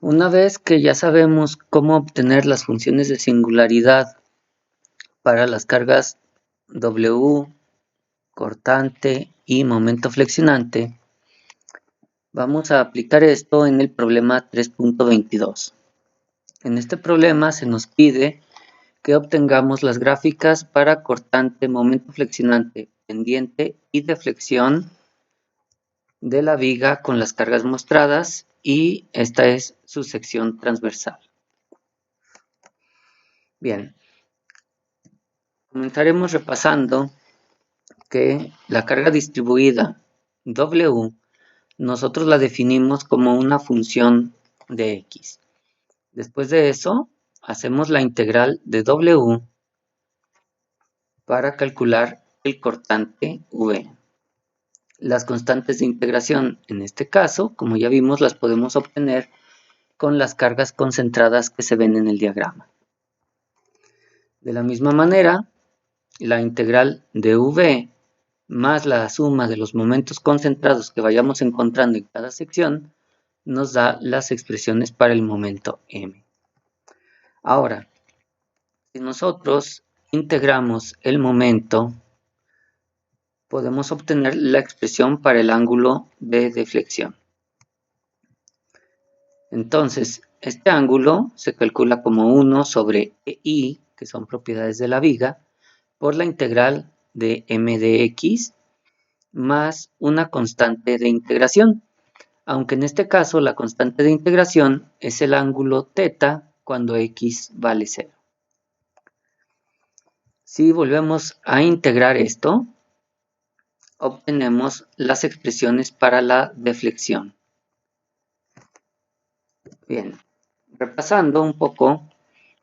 Una vez que ya sabemos cómo obtener las funciones de singularidad para las cargas W, cortante y momento flexionante, vamos a aplicar esto en el problema 3.22. En este problema se nos pide que obtengamos las gráficas para cortante, momento flexionante, pendiente y deflexión de la viga con las cargas mostradas, y esta es su sección transversal. Bien, comenzaremos repasando que la carga distribuida W nosotros la definimos como una función de X. Después de eso, hacemos la integral de W para calcular el cortante V. Las constantes de integración, en este caso, como ya vimos, las podemos obtener con las cargas concentradas que se ven en el diagrama. De la misma manera, la integral de V más la suma de los momentos concentrados que vayamos encontrando en cada sección nos da las expresiones para el momento M. Ahora, si nosotros integramos el momento, podemos obtener la expresión para el ángulo de deflexión. Entonces, este ángulo se calcula como 1 sobre EI, que son propiedades de la viga, por la integral de M de X más una constante de integración, aunque en este caso la constante de integración es el ángulo θ cuando X vale 0. Si volvemos a integrar esto, obtenemos las expresiones para la deflexión. Bien, repasando un poco,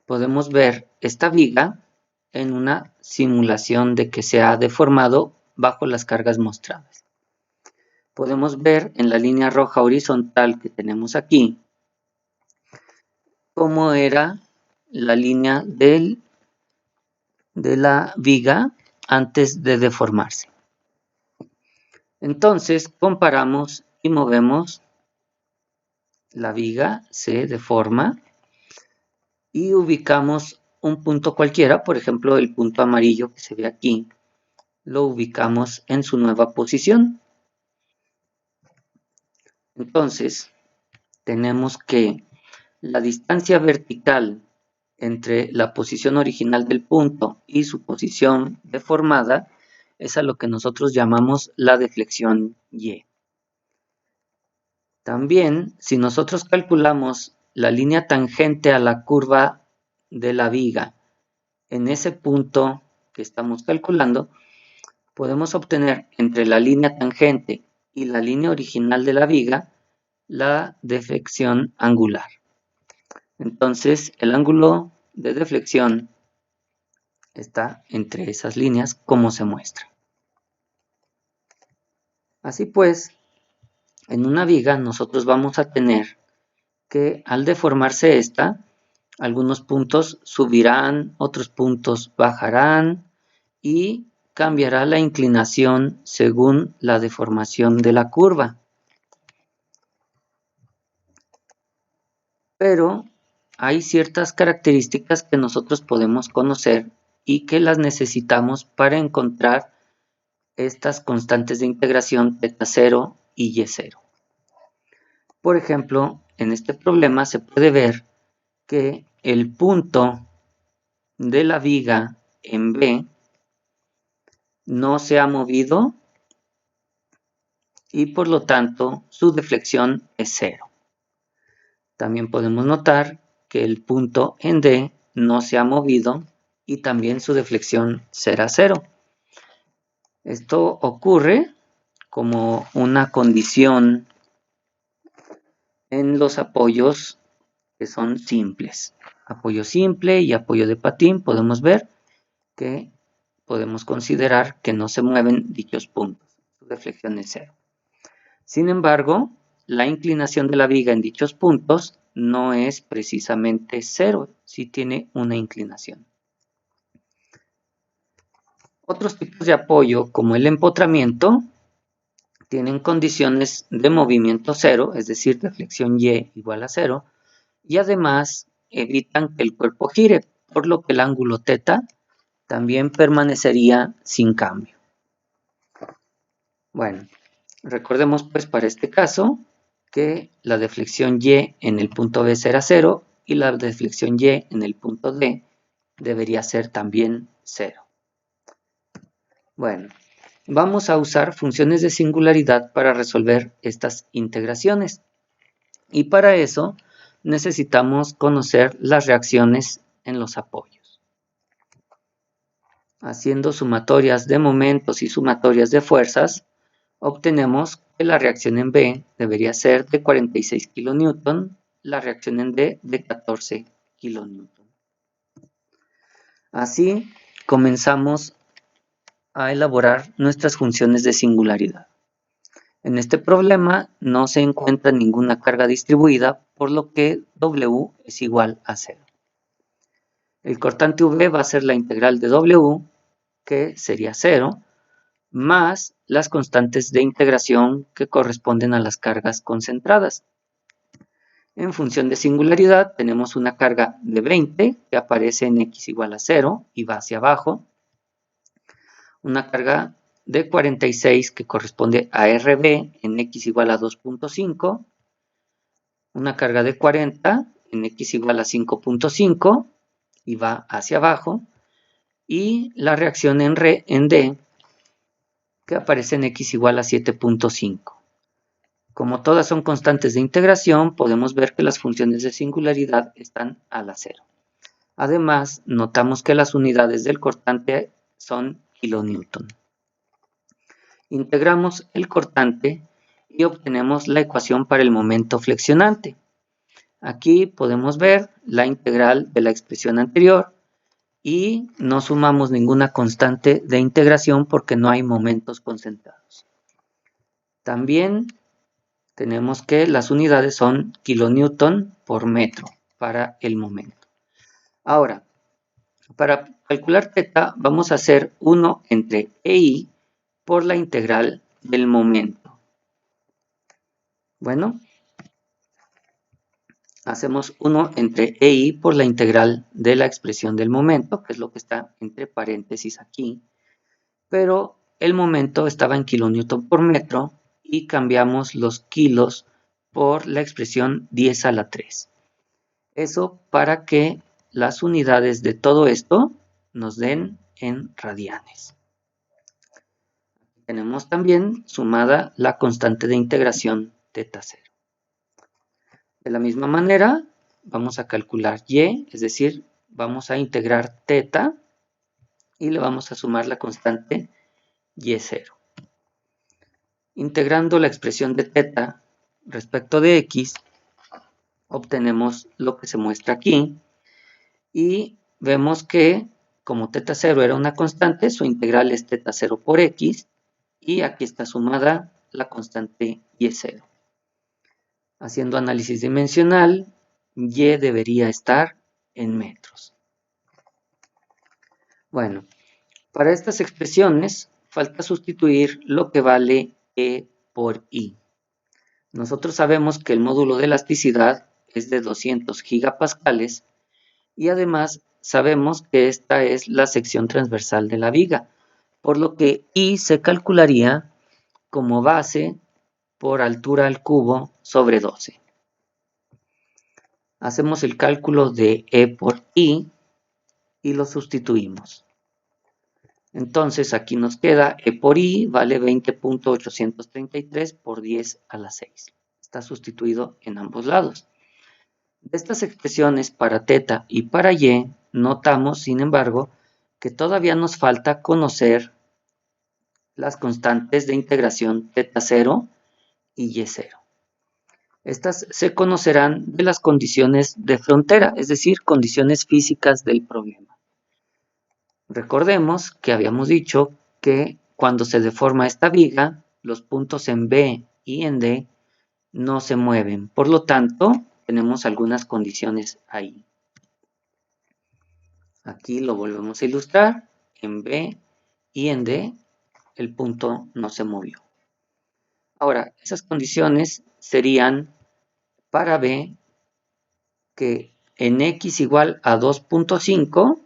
podemos ver esta viga en una simulación de que se ha deformado bajo las cargas mostradas. Podemos ver en la línea roja horizontal que tenemos aquí cómo era la línea de la viga antes de deformarse. Entonces comparamos y movemos, la viga se deforma y ubicamos un punto cualquiera, por ejemplo el punto amarillo que se ve aquí, lo ubicamos en su nueva posición. Entonces tenemos que la distancia vertical entre la posición original del punto y su posición deformada es a lo que nosotros llamamos la deflexión Y. También, si nosotros calculamos la línea tangente a la curva de la viga en ese punto que estamos calculando, podemos obtener entre la línea tangente y la línea original de la viga la deflexión angular. Entonces, el ángulo de deflexión está entre esas líneas, como se muestra. Así pues, en una viga nosotros vamos a tener que al deformarse esta, algunos puntos subirán, otros puntos bajarán y cambiará la inclinación según la deformación de la curva. Pero hay ciertas características que nosotros podemos conocer y que las necesitamos para encontrar estas constantes de integración θ0 y Y0. Por ejemplo, en este problema se puede ver que el punto de la viga en B no se ha movido y por lo tanto su deflexión es 0. También podemos notar que el punto en D no se ha movido y también su deflexión será 0. Esto ocurre como una condición en los apoyos que son simples. Apoyo simple y apoyo de patín, podemos ver que podemos considerar que no se mueven dichos puntos. Su deflexión es 0. Sin embargo, la inclinación de la viga en dichos puntos no es precisamente 0, sí tiene una inclinación. Otros tipos de apoyo, como el empotramiento, tienen condiciones de movimiento 0, es decir, deflexión Y igual a 0, y además evitan que el cuerpo gire, por lo que el ángulo θ también permanecería sin cambio. Bueno, recordemos pues para este caso que la deflexión Y en el punto B será 0 y la deflexión Y en el punto D debería ser también 0. Bueno, vamos a usar funciones de singularidad para resolver estas integraciones. Y para eso necesitamos conocer las reacciones en los apoyos. Haciendo sumatorias de momentos y sumatorias de fuerzas, obtenemos que la reacción en B debería ser de 46 kN, la reacción en D de 14 kN. Así comenzamos a elaborar nuestras funciones de singularidad. En este problema no se encuentra ninguna carga distribuida, por lo que W es igual a 0. El cortante V va a ser la integral de W, que sería 0, más las constantes de integración que corresponden a las cargas concentradas. En función de singularidad tenemos una carga de 20 que aparece en x igual a 0 y va hacia abajo. Una carga de 46 que corresponde a RB en x igual a 2.5. Una carga de 40 en x igual a 5.5 y va hacia abajo. Y la reacción en D que aparece en x igual a 7.5. Como todas son constantes de integración, podemos ver que las funciones de singularidad están a la 0. Además, notamos que las unidades del cortante son kilonewton. Integramos el cortante y obtenemos la ecuación para el momento flexionante. Aquí podemos ver la integral de la expresión anterior y no sumamos ninguna constante de integración porque no hay momentos concentrados. También tenemos que las unidades son kilonewton por metro para el momento. Ahora, para calcular θ vamos a hacer 1 entre EI por la integral del momento. Bueno, hacemos 1 entre EI por la integral de la expresión del momento, que es lo que está entre paréntesis aquí, pero el momento estaba en kilonewton por metro y cambiamos los kilos por la expresión 10 a la 3. Eso para que las unidades de todo esto nos den en radianes. Tenemos también sumada la constante de integración θ0. De la misma manera, vamos a calcular y, es decir, vamos a integrar θ y le vamos a sumar la constante y0. Integrando la expresión de θ respecto de x, obtenemos lo que se muestra aquí y vemos que como θ0 era una constante, su integral es θ0 por x y aquí está sumada la constante y0. Haciendo análisis dimensional, y debería estar en metros. Bueno, para estas expresiones falta sustituir lo que vale E por I. Nosotros sabemos que el módulo de elasticidad es de 200 gigapascales y además sabemos que esta es la sección transversal de la viga, por lo que I se calcularía como base por altura al cubo sobre 12. Hacemos el cálculo de E por I y lo sustituimos. Entonces aquí nos queda E por I vale 20.833 por 10 a la 6. Está sustituido en ambos lados. De estas expresiones para θ y para y, notamos, sin embargo, que todavía nos falta conocer las constantes de integración θ0 y y0. Estas se conocerán de las condiciones de frontera, es decir, condiciones físicas del problema. Recordemos que habíamos dicho que cuando se deforma esta viga, los puntos en B y en D no se mueven. Por lo tanto, tenemos algunas condiciones ahí. Aquí lo volvemos a ilustrar. En B y en D, el punto no se movió. Ahora, esas condiciones serían para B que en x igual a 2.5,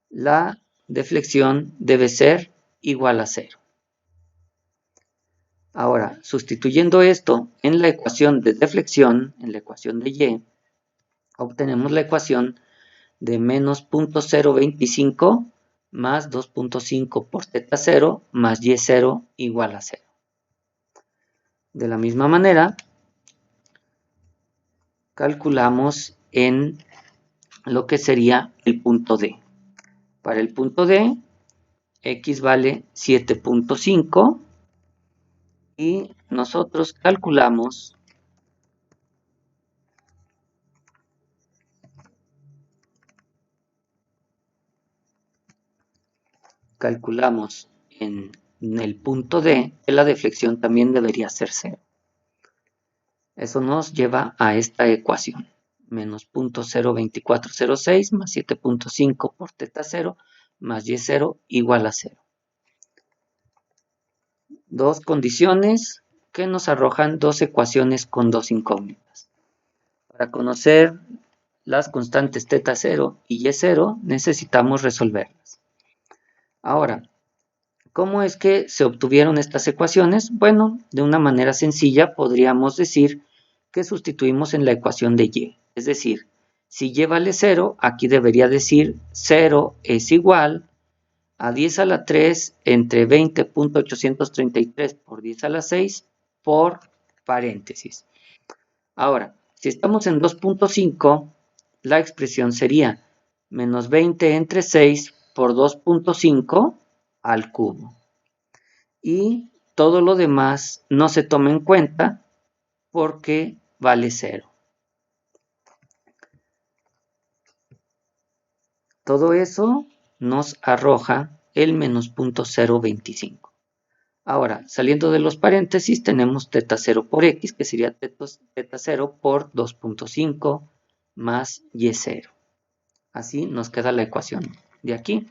la deflexión debe ser igual a 0. Ahora, sustituyendo esto en la ecuación de deflexión, en la ecuación de y, obtenemos la ecuación de menos 0.025 más 2.5 por θ0 más y0 igual a 0. De la misma manera, calculamos en lo que sería el punto D. Para el punto D, x vale 7.5 y nosotros calculamos en el punto D que la deflexión también debería ser 0. Eso nos lleva a esta ecuación. Menos 0.02406 más 7.5 por θ0 más y0 igual a 0. Dos condiciones que nos arrojan dos ecuaciones con dos incógnitas. Para conocer las constantes θ0 y y0 necesitamos resolverlas. Ahora, ¿cómo es que se obtuvieron estas ecuaciones? Bueno, de una manera sencilla podríamos decir que sustituimos en la ecuación de y. Es decir, si y vale 0, aquí debería decir 0 es igual a 10 a la 3 entre 20.833 por 10 a la 6 por paréntesis. Ahora, si estamos en 2.5, la expresión sería menos 20 entre 6 por 2.5 al cubo. Y todo lo demás no se toma en cuenta porque vale 0. Todo eso nos arroja el menos 0.025. Ahora, saliendo de los paréntesis, tenemos θ0 por x, que sería θ0 por 2.5 más y0. Así nos queda la ecuación de aquí.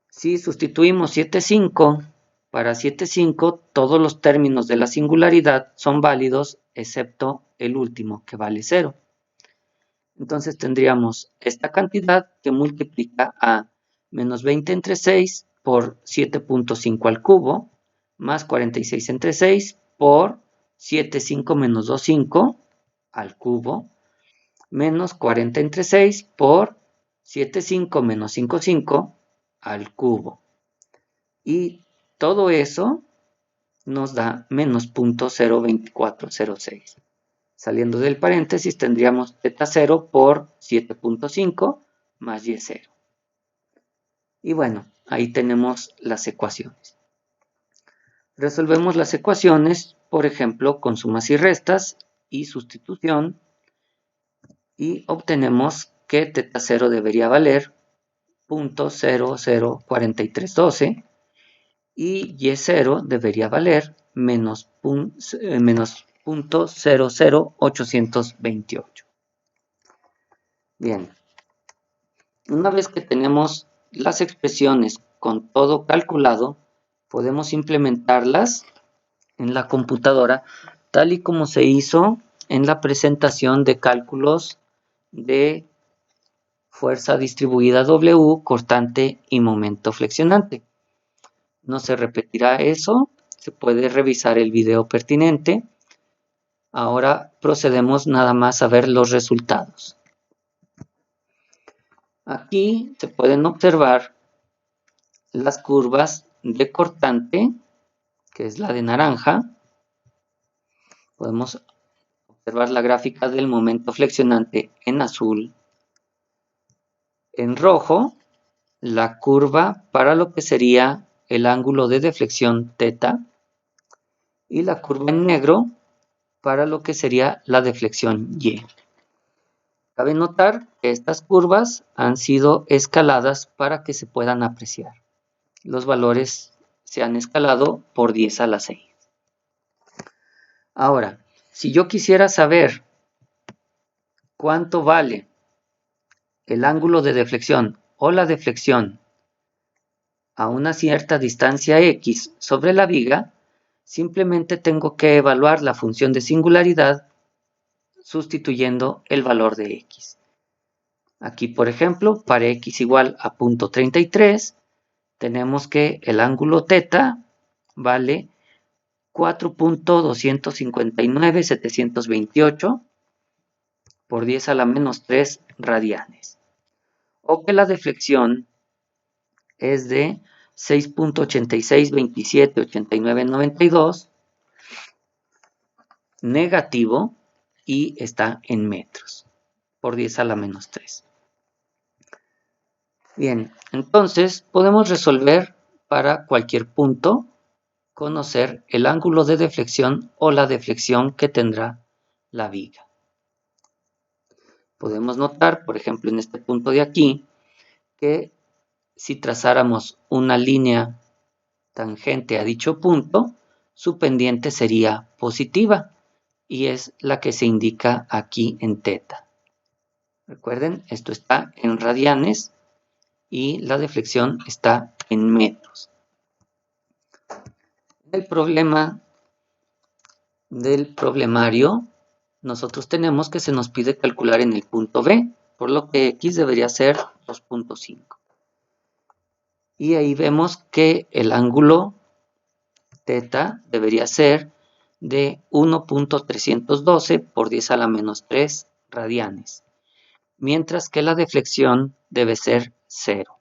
Si sustituimos 7,5 para 7,5, todos los términos de la singularidad son válidos, excepto el último, que vale 0. Entonces tendríamos esta cantidad que multiplica a menos 20 entre 6 por 7.5 al cubo, más 46 entre 6 por 7,5 menos 2,5 al cubo, menos 40 entre 6 por 7,5 menos 5,5 al cubo. Y todo eso nos da menos 0.02406. Saliendo del paréntesis tendríamos θ0 por 7.5 más y0. Y bueno, ahí tenemos las ecuaciones. Resolvemos las ecuaciones, por ejemplo, con sumas y restas y sustitución. Y obtenemos que θ0 debería valer 0.004312 y y0 debería valer menos 0.00828. Bien, una vez que tenemos las expresiones con todo calculado, podemos implementarlas en la computadora tal y como se hizo en la presentación de cálculos de fuerza distribuida W, cortante y momento flexionante. No se repetirá eso, se puede revisar el video pertinente. Ahora procedemos nada más a ver los resultados. Aquí se pueden observar las curvas de cortante, que es la de naranja. Podemos observar la gráfica del momento flexionante en azul. En rojo, la curva para lo que sería el ángulo de deflexión θ, y la curva en negro para lo que sería la deflexión y. Cabe notar que estas curvas han sido escaladas para que se puedan apreciar. Los valores se han escalado por 10 a la 6. Ahora, si yo quisiera saber cuánto vale el ángulo de deflexión o la deflexión a una cierta distancia x sobre la viga, simplemente tengo que evaluar la función de singularidad sustituyendo el valor de x. Aquí, por ejemplo, para x igual a 0.33, tenemos que el ángulo θ vale 4.259.728 por 10 a la menos 3 radianes. O que la deflexión es de 6.86278992 negativo y está en metros por 10 a la menos 3. Bien, entonces podemos resolver para cualquier punto, conocer el ángulo de deflexión o la deflexión que tendrá la viga. Podemos notar, por ejemplo, en este punto de aquí, que si trazáramos una línea tangente a dicho punto, su pendiente sería positiva y es la que se indica aquí en θ. Recuerden, esto está en radianes y la deflexión está en metros. El problema del problemario, nosotros tenemos que se nos pide calcular en el punto B, por lo que x debería ser 2.5. Y ahí vemos que el ángulo θ debería ser de 1.312 por 10 a la menos 3 radianes, mientras que la deflexión debe ser 0.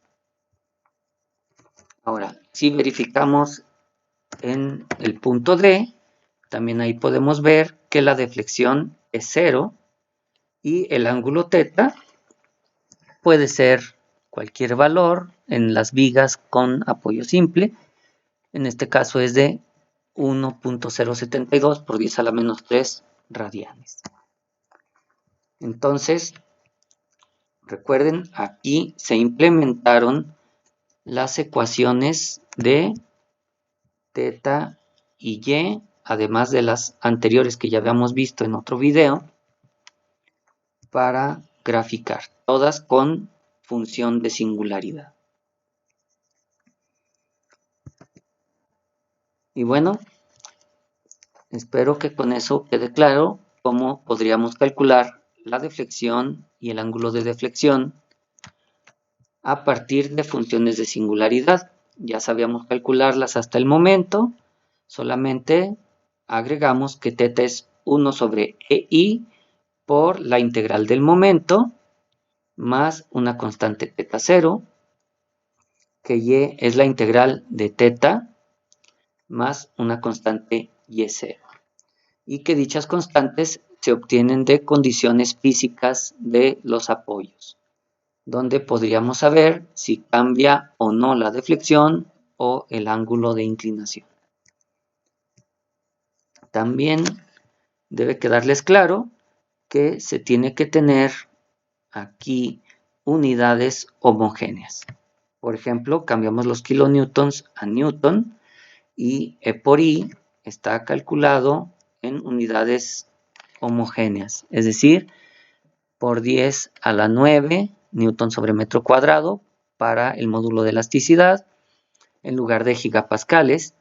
Ahora, si verificamos en el punto D, también ahí podemos ver que la deflexión es 0 y el ángulo θ puede ser cualquier valor en las vigas con apoyo simple. En este caso es de 1.072 por 10 a la menos 3 radianes. Entonces, recuerden, aquí se implementaron las ecuaciones de θ y y, además de las anteriores que ya habíamos visto en otro video, para graficar, todas con función de singularidad. Y bueno, espero que con eso quede claro cómo podríamos calcular la deflexión y el ángulo de deflexión a partir de funciones de singularidad. Ya sabíamos calcularlas hasta el momento, solamente agregamos que θ es 1 sobre EI por la integral del momento más una constante θ0, que y es la integral de θ más una constante y0. Y que dichas constantes se obtienen de condiciones físicas de los apoyos, donde podríamos saber si cambia o no la deflexión o el ángulo de inclinación. También debe quedarles claro que se tiene que tener aquí unidades homogéneas. Por ejemplo, cambiamos los kilonewtons a newton y E por I está calculado en unidades homogéneas, es decir, por 10 a la 9 newton sobre metro cuadrado para el módulo de elasticidad en lugar de gigapascales,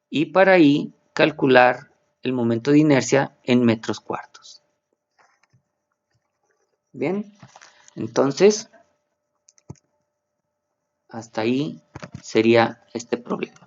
y para ahí calcular el momento de inercia en metros cuartos. Bien, entonces hasta ahí sería este problema.